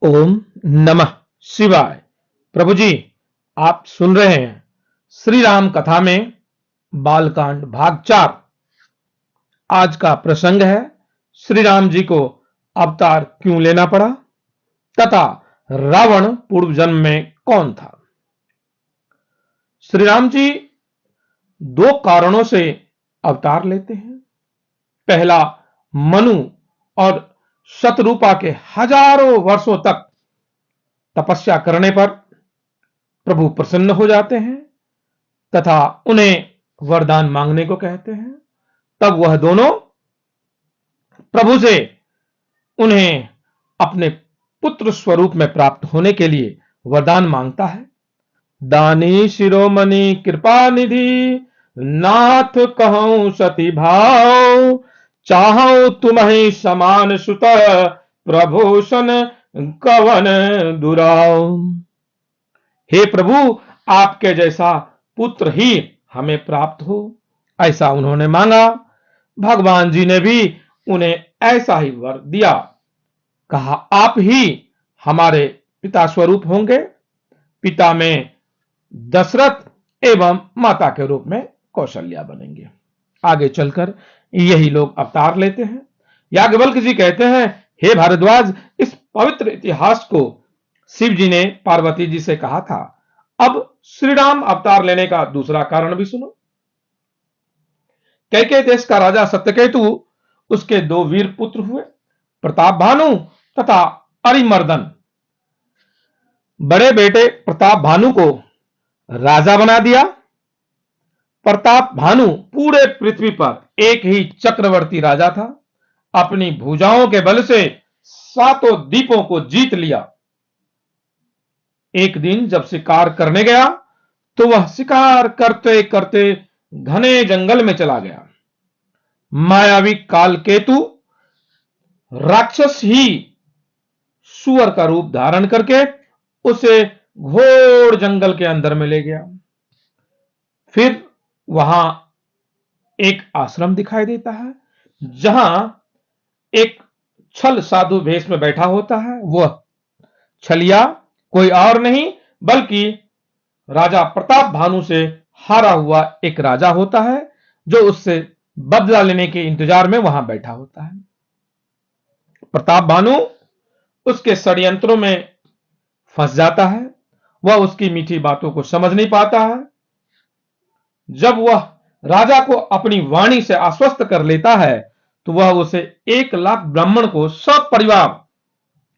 ओम नमः शिवाय। प्रभु जी, आप सुन रहे हैं श्री राम कथा में बालकांड भाग 4। आज का प्रसंग है श्री राम जी को अवतार क्यों लेना पड़ा तथा रावण पूर्व जन्म में कौन था। श्री राम जी दो कारणों से अवतार लेते हैं। पहला, मनु और शतरूपा के हजारों वर्षों तक तपस्या करने पर प्रभु प्रसन्न हो जाते हैं तथा उन्हें वरदान मांगने को कहते हैं। तब वह दोनों प्रभु से उन्हें अपने पुत्र स्वरूप में प्राप्त होने के लिए वरदान मांगता है। दानी शिरोमणि कृपा निधि नाथ कहूं सती भाव, चाहूं तुम्हें समान सुत प्रभूषण कवन दुराव। हे प्रभु, आपके जैसा पुत्र ही हमें प्राप्त हो, ऐसा उन्होंने मांगा। भगवान जी ने भी उन्हें ऐसा ही वर दिया। कहा, आप ही हमारे पिता स्वरूप होंगे। पिता में दशरथ एवं माता के रूप में कौशल्या बनेंगे। आगे चलकर यही लोग अवतार लेते हैं। याज्ञवल्क्य जी कहते हैं, हे भारद्वाज, इस पवित्र इतिहास को शिव जी ने पार्वती जी से कहा था। अब श्री राम अवतार लेने का दूसरा कारण भी सुनो। कैकेय देश का राजा सत्यकेतु, उसके दो वीर पुत्र हुए, प्रताप भानु तथा अरिमर्दन। बड़े बेटे प्रताप भानु को राजा बना दिया। प्रताप भानु पूरे पृथ्वी पर एक ही चक्रवर्ती राजा था। अपनी भुजाओं के बल से सातों द्वीपों को जीत लिया। एक दिन जब शिकार करने गया तो वह शिकार करते करते घने जंगल में चला गया। मायावी कालकेतु राक्षस ही सुअर का रूप धारण करके उसे घोर जंगल के अंदर में ले गया। फिर वहां एक आश्रम दिखाई देता है जहां एक छल साधु भेष में बैठा होता है। वह छलिया कोई और नहीं बल्कि राजा प्रताप भानु से हारा हुआ एक राजा होता है, जो उससे बदला लेने के इंतजार में वहां बैठा होता है। प्रताप भानु उसके षड्यंत्रों में फंस जाता है। वह उसकी मीठी बातों को समझ नहीं पाता है। जब वह राजा को अपनी वाणी से आश्वस्त कर लेता है तो वह उसे 1,00,000 ब्राह्मण को सब परिवार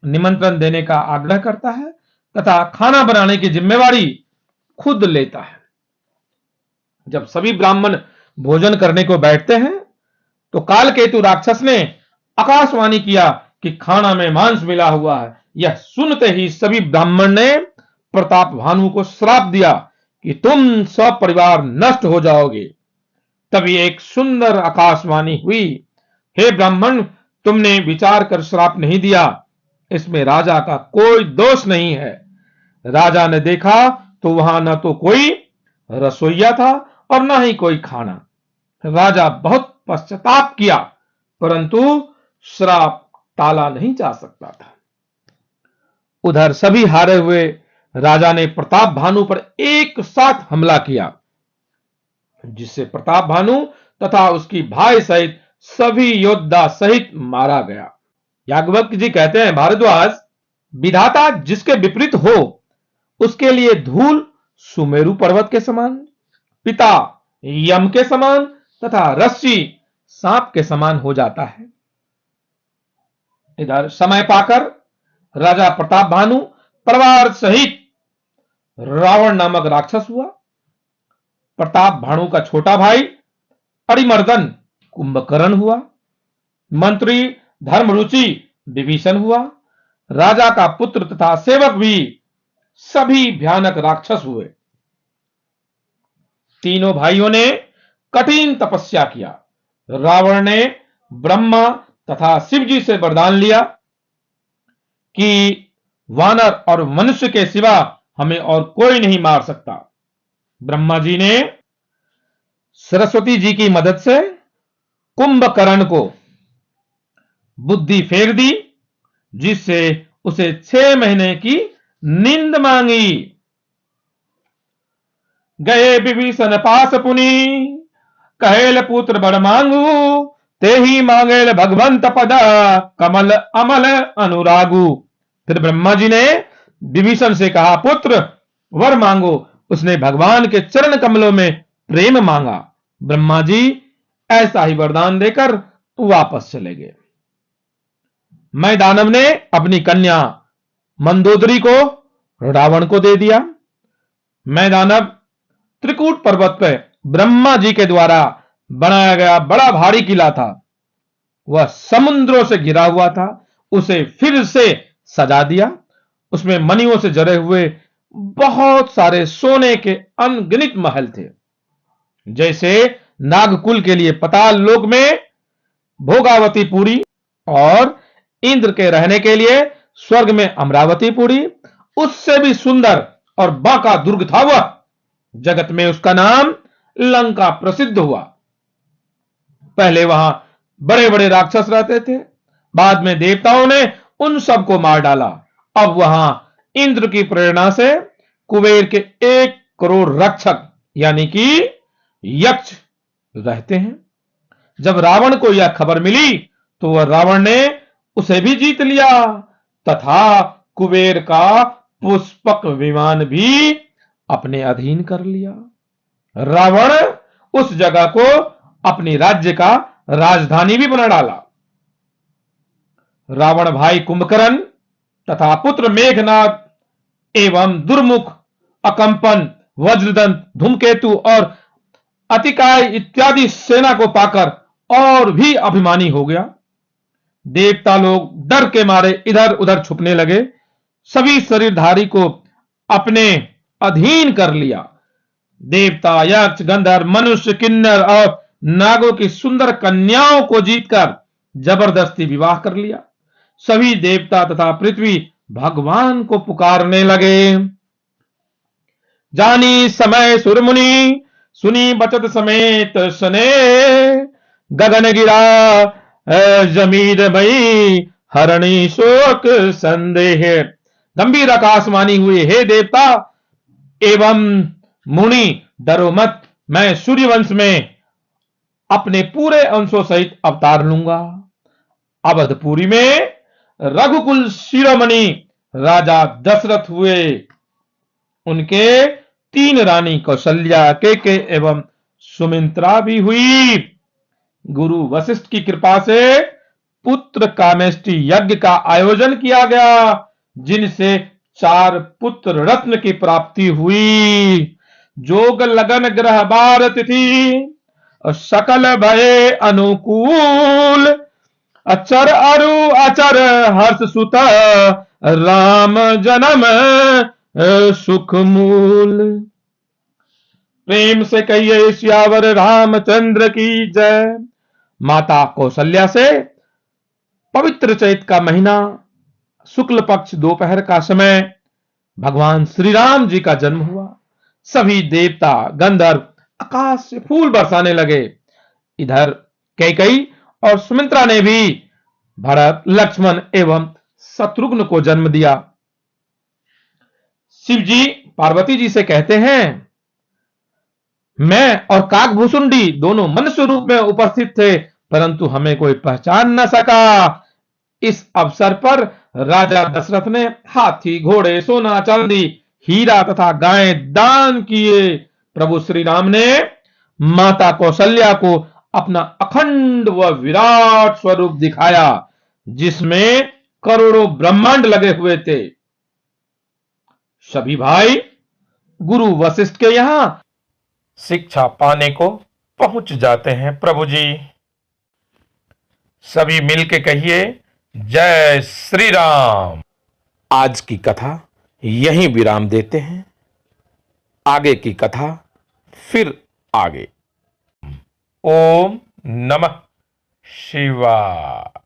निमंत्रण देने का आग्रह करता है तथा खाना बनाने की जिम्मेवारी खुद लेता है। जब सभी ब्राह्मण भोजन करने को बैठते हैं तो कालकेतु राक्षस ने आकाशवाणी किया कि खाना में मांस मिला हुआ है। यह सुनते ही सभी ब्राह्मण ने प्रताप भानु को श्राप दिया कि तुम सब परिवार नष्ट हो जाओगे। तभी एक सुंदर आकाशवाणी हुई, हे ब्राह्मण, तुमने विचार कर श्राप नहीं दिया, इसमें राजा का कोई दोष नहीं है। राजा ने देखा तो वहां न तो कोई रसोइया था और न ही कोई खाना। राजा बहुत पश्चाताप किया, परंतु श्राप टाला नहीं जा सकता था। उधर सभी हारे हुए राजा ने प्रताप भानु पर एक साथ हमला किया, जिससे प्रताप भानु तथा उसकी भाई सहित सभी योद्धा सहित मारा गया। याज्ञवल्क्य जी कहते हैं, भारद्वाज, विधाता जिसके विपरीत हो उसके लिए धूल सुमेरु पर्वत के समान, पिता यम के समान तथा रस्सी सांप के समान हो जाता है। इधर समय पाकर राजा प्रताप भानु परिवार सहित रावण नामक राक्षस हुआ। प्रताप भानु का छोटा भाई अरिमर्दन कुंभकर्ण हुआ। मंत्री धर्मरुचि विभीषण हुआ। राजा का पुत्र तथा सेवक भी सभी भयानक राक्षस हुए। तीनों भाइयों ने कठिन तपस्या किया। रावण ने ब्रह्मा तथा शिव जी से वरदान लिया कि वानर और मनुष्य के सिवा हमें और कोई नहीं मार सकता। ब्रह्मा जी ने सरस्वती जी की मदद से कुंभकर्ण को बुद्धि फेर दी, जिससे उसे 6 महीने की नींद मांगी। गए विभीषण पास पुनि, कहेल पुत्र बर मांगू, ते ही मांगेल भगवंत पद, कमल अमल अनुरागु। फिर ब्रह्मा जी ने विभीषण से कहा, पुत्र वर मांगो। उसने भगवान के चरण कमलों में प्रेम मांगा। ब्रह्मा जी ऐसा ही वरदान देकर वापस चले गए। मैं दानव ने अपनी कन्या मंदोदरी को रावण को दे दिया। मैं दानव त्रिकूट पर्वत पर ब्रह्मा जी के द्वारा बनाया गया बड़ा भारी किला था, वह समुद्रों से घिरा हुआ था, उसे फिर से सजा दिया। उसमें मणियों से जड़े हुए बहुत सारे सोने के अनगिनत महल थे। जैसे नागकुल के लिए पाताल लोक में भोगावतीपुरी और इंद्र के रहने के लिए स्वर्ग में अमरावतीपुरी, उससे भी सुंदर और बांका दुर्ग था वह। जगत में उसका नाम लंका प्रसिद्ध हुआ। पहले वहां बड़े बड़े राक्षस रहते थे, बाद में देवताओं ने उन सबको मार डाला। अब वहां इंद्र की प्रेरणा से कुबेर के 1 करोड़ रक्षक यानी कि यक्ष रहते हैं। जब रावण को यह खबर मिली तो वह रावण ने उसे भी जीत लिया तथा कुबेर का पुष्पक विमान भी अपने अधीन कर लिया। रावण उस जगह को अपनी राज्य का राजधानी भी बना डाला। रावण भाई कुंभकर्ण तथा पुत्र मेघनाद एवं दुर्मुख, अकंपन, वज्रदंत, धूमकेतु और अतिकाय इत्यादि सेना को पाकर और भी अभिमानी हो गया। देवता लोग डर के मारे इधर उधर छुपने लगे। सभी शरीरधारी को अपने अधीन कर लिया। देवता, यक्ष, गंधर्व, मनुष्य, किन्नर और नागों की सुंदर कन्याओं को जीतकर जबरदस्ती विवाह कर लिया। सभी देवता तथा पृथ्वी भगवान को पुकारने लगे। जानी समय सुरमुनि, सुनी बचत समेत सने, गगन गिरा जमीर मई, हरणी शोक संदेह। गंभीर आकाशवाणी हुई, हे देवता एवं मुनि, डरो मत, मैं सूर्यवंश में अपने पूरे अंशों सहित अवतार लूंगा। अवधपुरी में रघुकुल शिरोमणि राजा दशरथ हुए। उनके 3 रानी कौशल्या, केके एवं सुमित्रा भी हुई। गुरु वशिष्ठ की कृपा से पुत्र कामेष्टि यज्ञ का आयोजन किया गया, जिनसे 4 पुत्र रत्न की प्राप्ति हुई। जोग लगन ग्रह बार तिथि, सकल भय अनुकूल, अचर अरु अचर हर्ष सुत, राम जन्म सुख मूल। प्रेम से कहिए सियावर रामचंद्र की जय। माता कौशल्या से पवित्र चैत का महीना, शुक्ल पक्ष दोपहर का समय भगवान श्री राम जी का जन्म हुआ। सभी देवता गंधर्व आकाश से फूल बरसाने लगे। इधर कैकेयी और सुमित्रा ने भी भरत, लक्ष्मण एवं शत्रुघ्न को जन्म दिया। शिव जी पार्वती जी से कहते हैं, मैं और काकभूषुंडी दोनों मनुष्य रूप में उपस्थित थे, परंतु हमें कोई पहचान न सका। इस अवसर पर राजा दशरथ ने हाथी, घोड़े, सोना, चांदी, हीरा तथा गायें दान किए। प्रभु श्री राम ने माता कौशल्या को अपना अखंड व विराट स्वरूप दिखाया, जिसमें करोड़ों ब्रह्मांड लगे हुए थे। सभी भाई गुरु वशिष्ठ के यहां शिक्षा पाने को पहुंच जाते हैं। प्रभु जी सभी मिलके कहिए, जय श्री राम। आज की कथा यहीं विराम देते हैं, आगे की कथा फिर आगे। ओम नमः शिवाय।